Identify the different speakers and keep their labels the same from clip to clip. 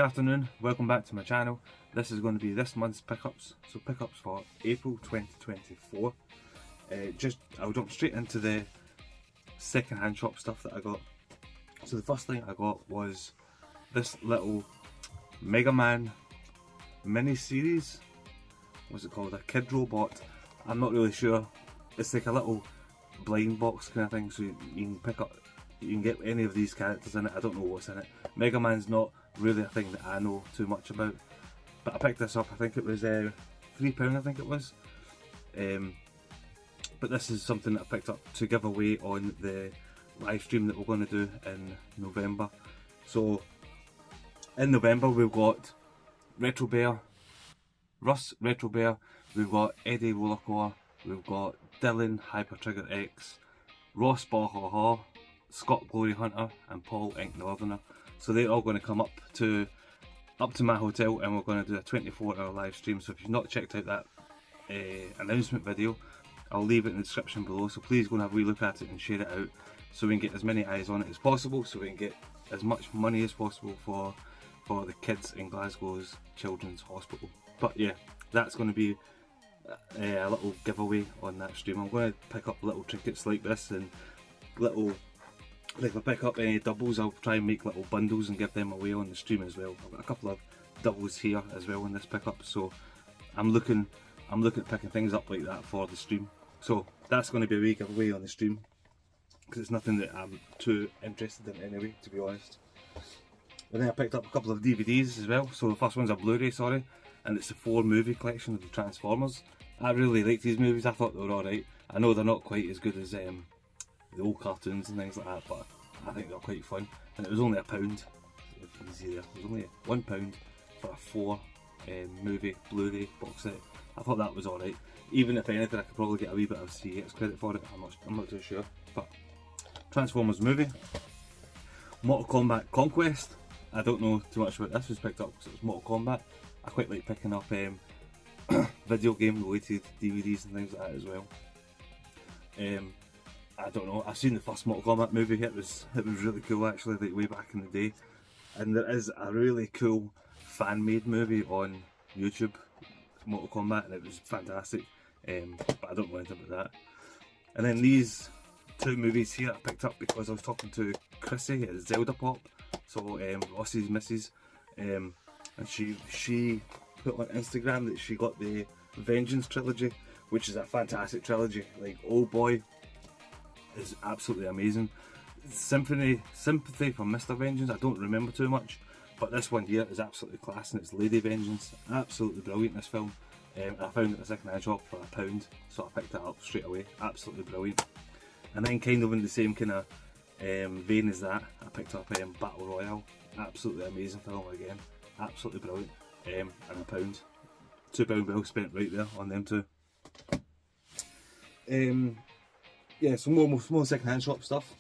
Speaker 1: afternoon, welcome back to my channel. This is going to be this month's pickups, so pickups for April 2024. I'll jump straight into the second hand shop stuff that I got. So the first thing I got was this little Mega Man mini series. What's it called? A kid robot. I'm not really sure. It's like a little blind box kind of thing, so you can pick up, you can get any of these characters in it. I don't know what's in it. Mega Man's not really a thing that I know too much about, but I picked this up. I think it was £3, I think it was. But this is something that I picked up to give away on the live stream that we're going to do in November. So in November we've got Retro Bear, Russ Retro Bear, we've got Eddie Rollercore, we've got Dylan Hyper Trigger X, Ross Bahaha, Scott Glory Hunter and Paul Ink Northerner. So they're all going to come up to my hotel and we're going to do a 24-hour live stream. So if you've not checked out that announcement video, I'll leave it in the description below, so please go and have a wee look at it and share it out so we can get as many eyes on it as possible, so we can get as much money as possible for the kids in Glasgow's Children's Hospital. But yeah, that's going to be a little giveaway on that stream. I'm going to pick up little trinkets like this and little, like if I pick up any doubles, I'll try and make little bundles and give them away on the stream as well. I've got a couple of doubles here as well in this pickup, so I'm looking at picking things up like that for the stream. So that's going to be a wee giveaway on the stream, because it's nothing that I'm too interested in anyway, to be honest. And then I picked up a couple of DVDs as well. So the first one's a Blu-ray, sorry, and it's the 4 movie collection of the Transformers. I really like these movies. I thought they were alright. I know they're not quite as good as the old cartoons and things like that, but I think they're quite fun. And it was only £1. If you can see there, it was only £1 for a 4 movie Blu-ray box set. I thought that was alright. Even if anything, I could probably get a wee bit of CX credit for it. I'm not too sure. But Transformers movie, Mortal Kombat Conquest. I don't know too much about this. It was picked up because it was Mortal Kombat. I quite like picking up video game related DVDs and things like that as well. I don't know. I've seen the first Mortal Kombat movie. It was really cool actually, like way back in the day. And there is a really cool fan made movie on YouTube, Mortal Kombat, and it was fantastic. But I don't know anything about that. And then these 2 movies here I picked up because I was talking to Chrissy at Zelda Pop, so Ross's missus, and she put on Instagram that she got the Vengeance trilogy, which is a fantastic trilogy. Like Old Boy is absolutely amazing. Sympathy for Mr. Vengeance, I don't remember too much, but this one here is absolutely class, and it's Lady Vengeance. Absolutely brilliant, this film. I found it at a second hand shop for £1, so I picked that up straight away. Absolutely brilliant. And then kind of in the same kind of vein as that, I picked up Battle Royale. Absolutely amazing film again. Absolutely brilliant. And £1. £2 well spent right there on them two. Yeah, some more second hand shop stuff.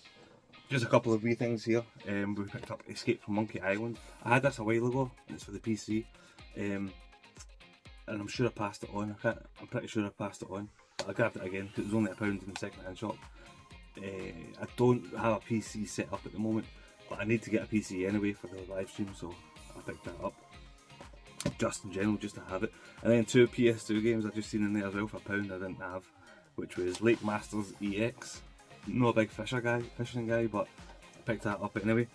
Speaker 1: Just a couple of wee things here. We picked up Escape from Monkey Island. I had this a while ago, and it's for the PC. And I'm sure I passed it on. I'm pretty sure I passed it on. But I grabbed it again because it was only £1 in the second hand shop. I don't have a PC set up at the moment, but I need to get a PC anyway for the live stream, so I picked that up. Just in general, just to have it. And then 2 PS2 games I've just seen in there as well for £1 I didn't have, which was Lake Masters EX. Not a big fishing guy, but I picked that up anyway.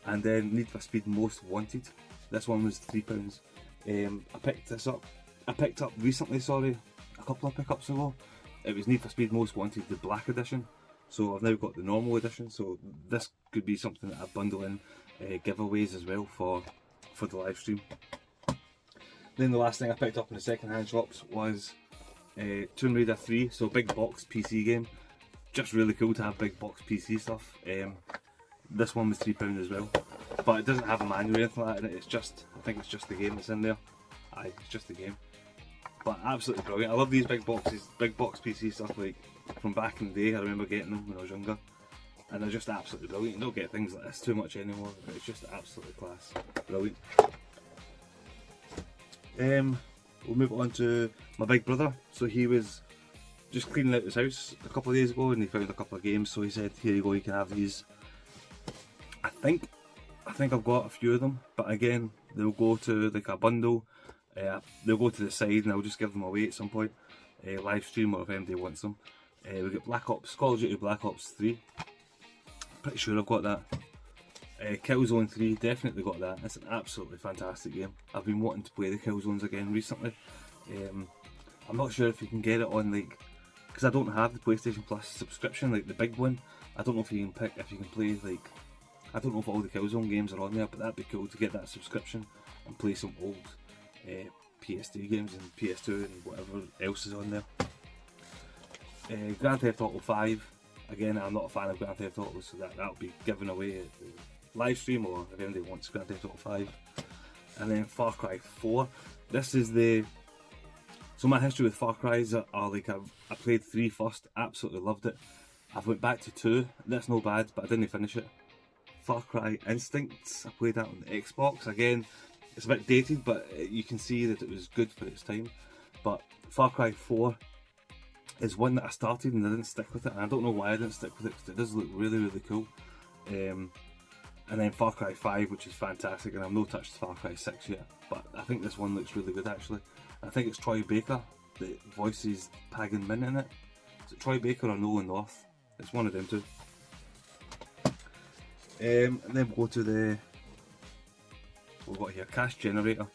Speaker 1: And then Need for Speed Most Wanted. This one was £3. I picked up recently, sorry, a couple of pickups ago. It was Need for Speed Most Wanted, the Black Edition. So I've now got the normal edition, so this could be something that I bundle in giveaways as well for the live stream. Then the last thing I picked up in the second hand shops was Tomb Raider 3, so big box PC game. Just really cool to have big box PC stuff. This one was £3 as well, but it doesn't have a manual or anything like that in it. It's just, I think it's just the game that's in there. Aye, it's just the game. But absolutely brilliant. I love these big boxes, big box PC stuff, like from back in the day. I remember getting them when I was younger, and they're just absolutely brilliant. You don't get things like this too much anymore, but it's just absolutely class. Brilliant. We'll move on to my big brother. So he was just cleaning out his house a couple of days ago and he found a couple of games, so he said, here you go, you can have these. I think think I've got a few of them, but again, they'll go to like a bundle. They'll go to the side, and I'll just give them away at some point, live stream, or if anybody wants them. We got Black Ops, Call of Duty Black Ops 3. Pretty sure I've got that. Killzone 3, definitely got that. It's an absolutely fantastic game. I've been wanting to play the Killzones again recently. I'm not sure if you can get it on, like, because I don't have the PlayStation Plus subscription, like the big one. I don't know if you can pick, if you can play, like, I don't know if all the Killzone games are on there, but that'd be cool to get that subscription and play some old PS3 games and PS2 and whatever else is on there. Grand Theft Auto 5, again, I'm not a fan of Grand Theft Auto, so that'll be given away at the live stream, or if anybody wants Grand Theft Auto 5. And then Far Cry 4. This is the... So my history with Far Cry's are like, I played 3 first, absolutely loved it. I've went back to 2, that's no bad, but I didn't finish it. Far Cry Instincts, I played that on the Xbox. Again, it's a bit dated, but you can see that it was good for its time. But Far Cry 4 is one that I started and I didn't stick with it, and I don't know why I didn't stick with it, because it does look really, really cool. And then Far Cry 5, which is fantastic, and I've no touched Far Cry 6 yet, but I think this one looks really good actually. I think it's Troy Baker that voices Pagan Min in it. Is it Troy Baker or Nolan North? It's one of them two. And then we'll go to the... We've got here, Cash Generator.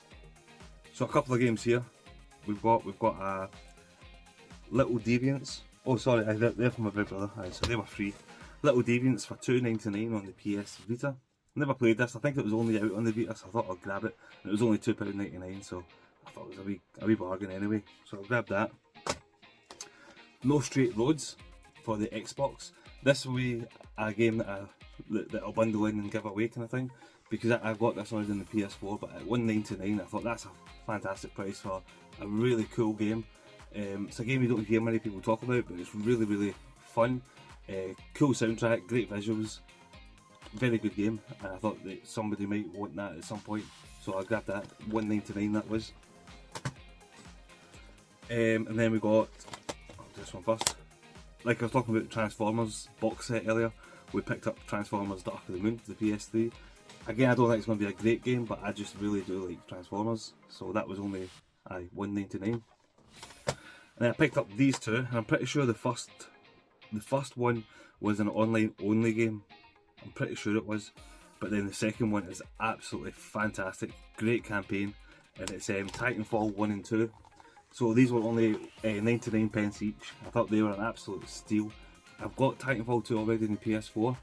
Speaker 1: So a couple of games here. We've got a Little Deviants. Oh sorry, they're from my big brother. So they were free. Little Deviants for $2.99 on the PS Vita. Never played this. I think it was only out on the Vita, so I thought I'd grab it. And it was only £2.99, so I thought it was a wee bargain anyway. So I'll grab that. No Straight Roads for the Xbox. This will be a game that I'll bundle in and give away, kind of thing, because I got this one in the PS4, but at $1.99 I thought that's a fantastic price for a really cool game. It's a game you don't hear many people talk about, but it's really, really fun. Cool soundtrack, great visuals, very good game, and I thought that somebody might want that at some point, so I grabbed that. $1.99 that was. And then we got, I'll do this one first. Like I was talking about the Transformers box set earlier, we picked up Transformers Dark of the Moon for the PS3. Again, I don't think it's going to be a great game, but I just really do like Transformers, so that was only $1.99. And then I picked up these two, and I'm pretty sure the first one was an online only game. I'm pretty sure it was, but then the second one is absolutely fantastic, great campaign, and it's Titanfall 1 and 2. So these were only 99 pence each. I thought they were an absolute steal. I've got Titanfall 2 already in the PS4.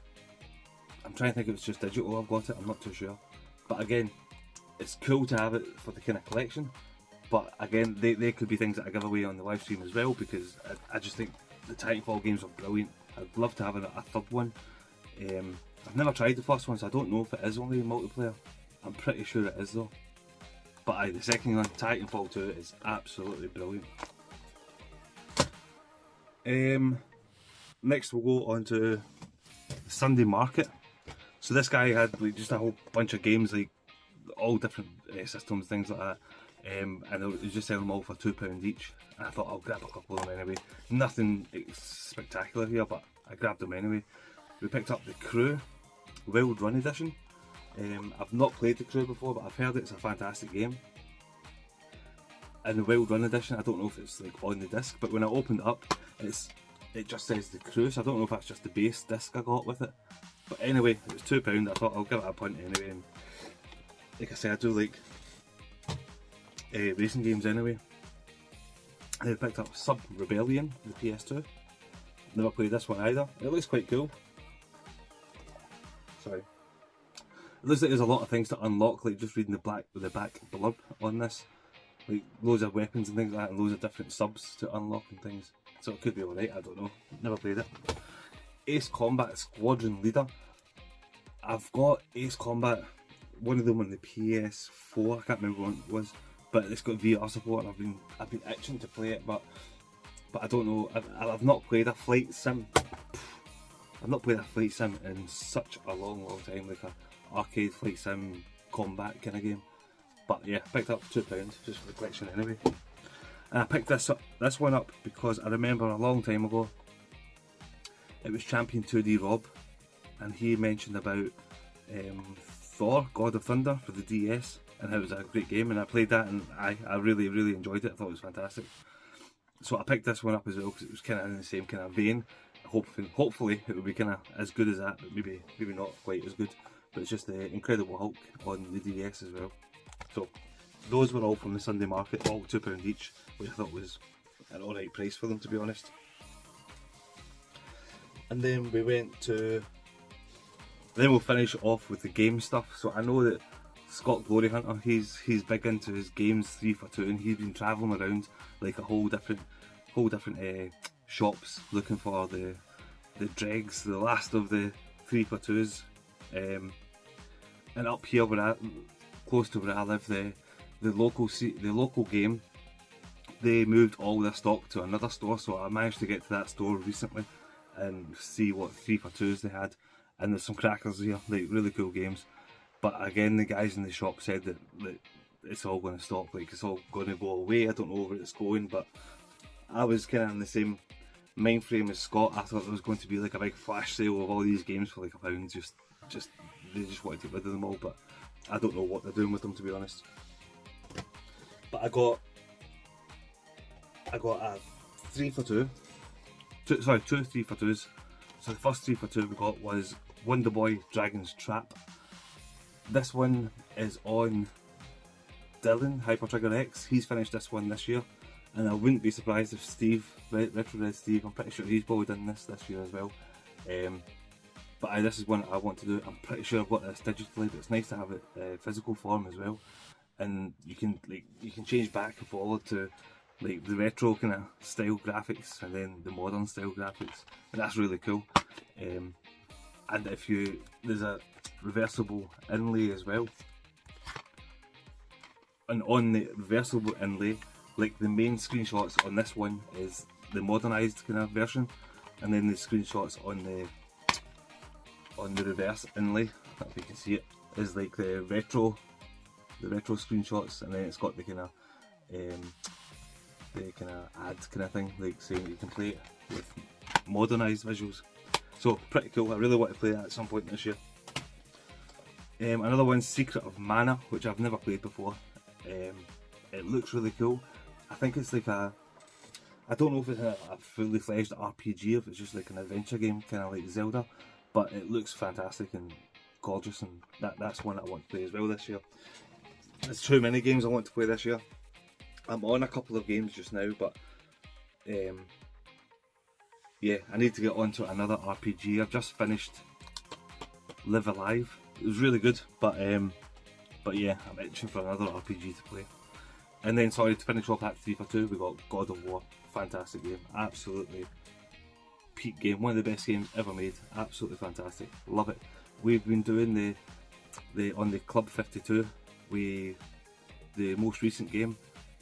Speaker 1: I'm trying to think if it's just digital I've got it, I'm not too sure. But again, it's cool to have it for the kind of collection. But again, they could be things that I give away on the live stream as well, because I just think the Titanfall games are brilliant. I'd love to have a third one. I've never tried the first one, so I don't know if it is only multiplayer. I'm pretty sure it is though. But the second one, Titanfall 2, is absolutely brilliant. Next we'll go on to the Sunday Market. So this guy had like just a whole bunch of games, like all different systems, things like that. And he was just selling them all for £2 each. And I thought I'll grab a couple of them anyway. Nothing spectacular here, but I grabbed them anyway. We picked up The Crew Wild Run Edition. I've not played The Crew before, but I've heard it's a fantastic game. And the Wild Run Edition, I don't know if it's like on the disc, but when I opened it up, it just says The Crew, so I don't know if that's just the base disc I got with it. But anyway, it was £2, I thought I'll give it a punt anyway. And like I said, I do like racing games anyway. I picked up Sub Rebellion, the PS2. Never played this one either. It looks quite cool. Sorry. It looks like there's a lot of things to unlock, like just reading the back blurb on this. Like loads of weapons and things like that, and loads of different subs to unlock and things. So it could be alright, I don't know. Never played it. Ace Combat Squadron Leader. I've got Ace Combat, one of them on the PS4, I can't remember what it was, but it's got VR support, and I've been itching to play it, but I don't know. I've not played a flight sim. I've not played a flight sim in such a long time, like a arcade flight sim combat kind of game. But yeah, picked up for £2 just for the collection anyway. And I picked this one up because I remember a long time ago it was Champion 2D Rob, and he mentioned about Thor: God of Thunder for the DS, and it was a great game, and I played that, and I really enjoyed it. I thought it was fantastic. So I picked this one up as well because it was kind of in the same kind of vein. Hopefully it will be kind of as good as that, but maybe not quite as good. But it's just the Incredible Hulk on the DS as well. So those were all from the Sunday market, all £2 each, which I thought was an alright price for them, to be honest. And then we went to... Then we'll finish off with the game stuff. So I know that Scott Glory Hunter, he's big into his games 3 for 2, and he's been travelling around like a whole different shops looking for the dregs, the last of the 3 for 2s. And up here, close to where I live, the local game, they moved all their stock to another store. So I managed to get to that store recently and see what 3 for 2s they had. And there's some crackers here, like really cool games. But again, the guys in the shop said that it's all going to stop, like it's all going to go away. I don't know where it's going, but I was kind of in the same mind frame as Scott. I thought there was going to be like a big flash sale of all these games for like £1. They just wanted to get rid of them all, but I don't know what they're doing with them, to be honest. But I got a 3 for 2. Two 3 for 2s. So the first 3 for 2 we got was Wonder Boy Dragon's Trap. This one is on Dylan, Hyper Trigger X. He's finished this one this year, and I wouldn't be surprised if Steve, Retro Red Steve, I'm pretty sure he's probably done this year as well. But this is one I want to do. I'm pretty sure I've got this digitally, but it's nice to have it physical form as well. And you can change back and forward to like the retro kind of style graphics and then the modern style graphics, and that's really cool. And there's a reversible inlay as well, and on the reversible inlay, like the main screenshots on this one is the modernised kind of version, and then the screenshots on the reverse inlay, if you can see it, is like the retro screenshots, and then it's got the kind of ad kind of thing, like saying you can play it with modernised visuals. So pretty cool. I really want to play that at some point this year. Another one's Secret of Mana, which I've never played before. It looks really cool. I think it's like I don't know if it's a fully fledged RPG, if it's just like an adventure game, kind of like Zelda, but it looks fantastic and gorgeous, and that's one I want to play as well this year. There's too many games I want to play this year. I'm on a couple of games just now, but yeah, I need to get onto another RPG. I've just finished Live Alive. It was really good, but yeah, I'm itching for another RPG to play. And then, sorry, to finish off that 3 for 2, we got God of War. Fantastic game, absolutely peak game, one of the best games ever made. Absolutely fantastic, love it. We've been doing the on the Club 52. The most recent game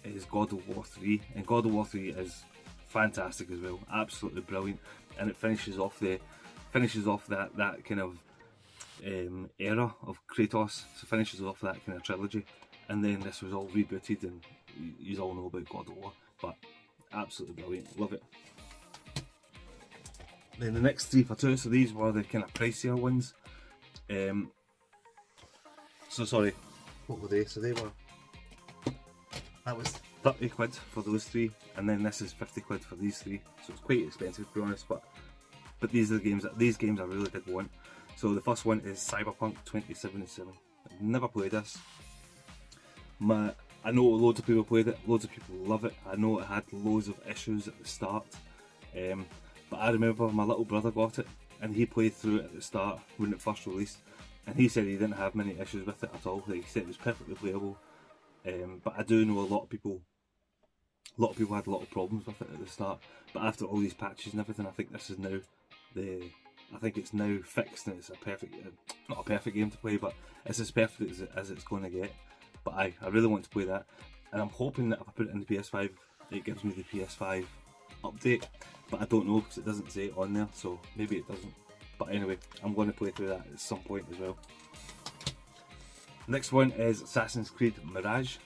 Speaker 1: is God of War 3, and God of War 3 is fantastic as well, absolutely brilliant, and it finishes off that kind of era of Kratos. So finishes off that kind of trilogy, and then this was all rebooted, and you all know about God of War, but absolutely brilliant, love it. Then the next 3 for 2, so these were the kind of pricier ones. So sorry, what were they? So that was 30 quid for those 3, and then this is 50 quid for these 3, so it's quite expensive, to be honest, but these games I really did want. So the first one is Cyberpunk 2077. I've never played this. I know loads of people played it, loads of people love it. I know it had loads of issues at the start, but I remember my little brother got it, and he played through it at the start when it first released, and he said he didn't have many issues with it at all. Like, he said it was perfectly playable. But I do know a lot of people had a lot of problems with it at the start. But after all these patches and everything, I think this is now it's now fixed, and it's not a perfect game to play, but it's as perfect as it's going to get. But I really want to play that, and I'm hoping that if I put it in the PS5, it gives me the PS5 update. But I don't know, because it doesn't say it on there, so maybe it doesn't. But anyway, I'm going to play through that at some point as well. Next one is Assassin's Creed Mirage.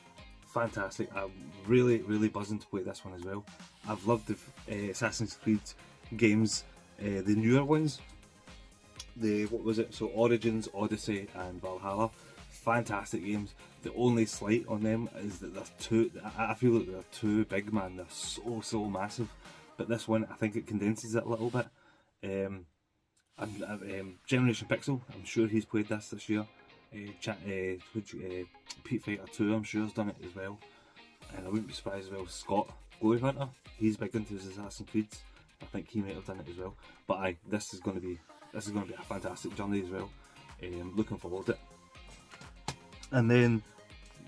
Speaker 1: Fantastic. I'm really buzzing to play this one as well. I've loved the Assassin's Creed games, the newer ones. So Origins, Odyssey and Valhalla. fantastic games. The only slight on them is that they're too. I feel like they're too big, man. They're so massive. But this one, I think it condenses it a little bit. Generation Pixel, I'm sure he's played this year. Pete Fighter 2, I'm sure has done it as well. And I wouldn't be surprised as well. Scott Glory Hunter, he's big into his Assassin's Creeds. I think he might have done it as well. But this is going to be a fantastic journey as well. Looking forward to it. And then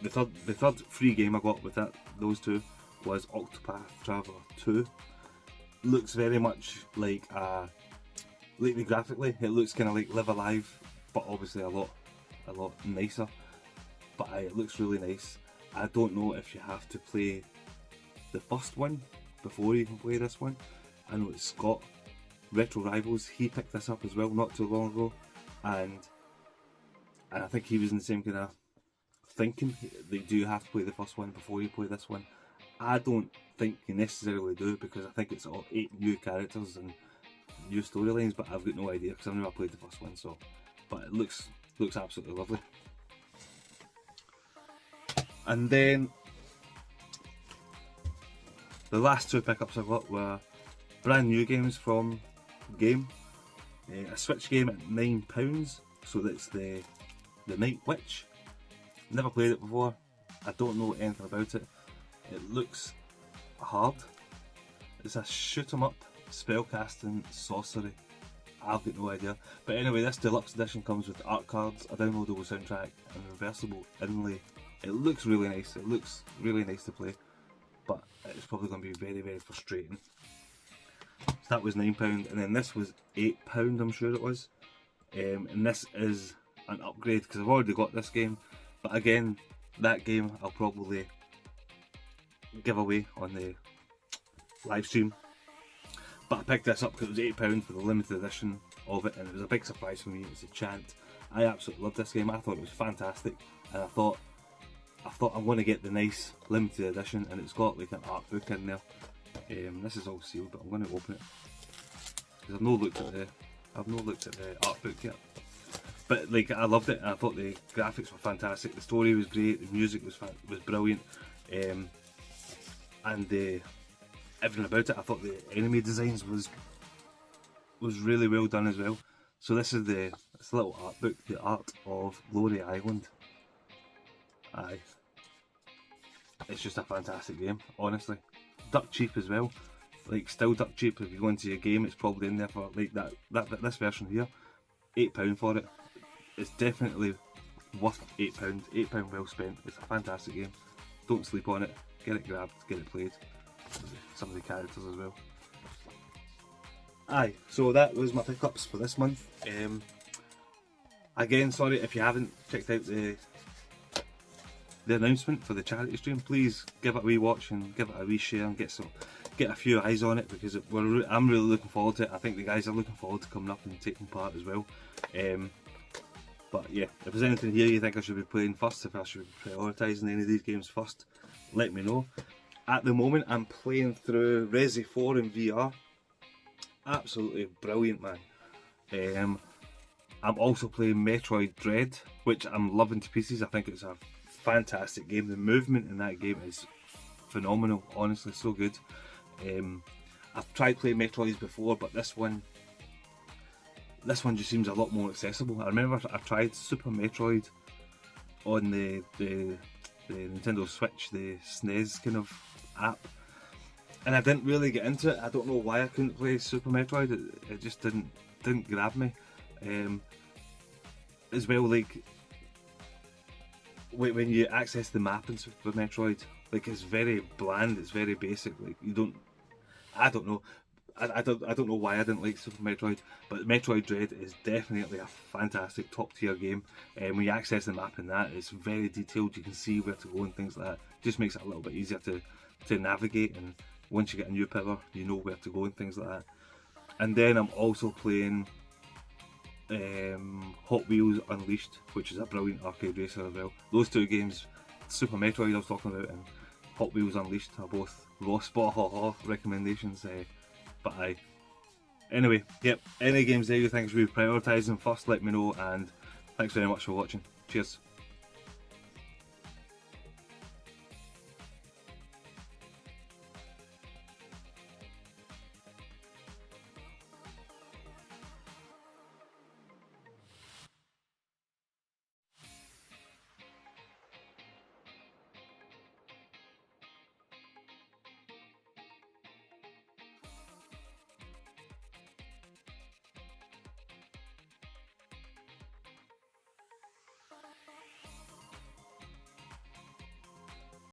Speaker 1: the third free game I got with those two was Octopath Traveler 2. Looks very much like graphically, it looks kind of like Live Alive, but obviously a lot nicer. But it looks really nice. I don't know if you have to play the first one before you can play this one. I know it's Scott, Retro Rivals, he picked this up as well not too long ago, and I think he was in the same kind of thinking that you have to play the first one before you play this one. I don't think you necessarily do, because I think it's all 8 new characters and new storylines, but I've got no idea because I've never played the first one. So, but it looks absolutely lovely. And then the last two pickups I got were brand new games from Game. A Switch game at £9, so that's the Night Witch. Never played it before. I don't know anything about it. It looks hard. It's a shoot 'em up spellcasting sorcery. I've got no idea. But anyway, this deluxe edition comes with art cards, a downloadable soundtrack, and reversible inlay. It looks really nice. It looks really nice to play, but it's probably going to be very, very frustrating. So that was £9, and then this was £8, I'm sure it was. And this is an upgrade because I've already got this game. But again, that game I'll probably give away on the live stream. But I picked this up because it was £8 for the limited edition of it, and it was a big surprise for me. It was a chant. I absolutely loved this game. I thought it was fantastic, and I thought I'm going to get the nice limited edition, and it's got like an art book in there. This is all sealed, but I'm going to open it because I've not looked at the art book yet. But like, I loved it. I thought the graphics were fantastic. The story was great. The music was brilliant, and everything about it. I thought the enemy designs was really well done as well. So this is this little art book, The Art of Glory Island. Aye, it's just a fantastic game, honestly. Duck cheap as well, like still duck cheap. If you go into your game, it's probably in there for like this version here, £8 for it. It's definitely worth £8. £8 well spent. It's a fantastic game. Don't sleep on it. Get it grabbed, get it played. Some of the characters as well. Aye, so that was my pickups for this month. Again, sorry if you haven't checked out the announcement for the charity stream. Please give it a wee watch and give it a wee share and get a few eyes on it, because I'm really looking forward to it. I think the guys are looking forward to coming up and taking part as well. But yeah, if there's anything here you think I should be playing first, if I should be prioritising any of these games first, let me know. At the moment I'm playing through Resi 4 in VR. Absolutely brilliant, man. I'm also playing Metroid Dread, which I'm loving to pieces. I think it's a fantastic game. The movement in that game is phenomenal, honestly, so good. I've tried playing Metroids before, but this one just seems a lot more accessible. I remember I tried Super Metroid on the Nintendo Switch, the SNES kind of app, and I didn't really get into it. I don't know why I couldn't play Super Metroid. It just didn't grab me. As well, like when you access the map in Super Metroid, like it's very bland, it's very basic. Like I don't know why I didn't like Super Metroid, but Metroid Dread is definitely a fantastic top tier game. When you access the map in that, it's very detailed. You can see where to go and things like that. Just makes it a little bit easier to navigate, and once you get a new power, you know where to go and things like that. And then I'm also playing Hot Wheels Unleashed, which is a brilliant arcade racer as well. Those two games, Super Metroid I was talking about and Hot Wheels Unleashed, are both raw spot recommendations. But anyway, yep, any games there you think I should be prioritising first, let me know, and thanks very much for watching. Cheers.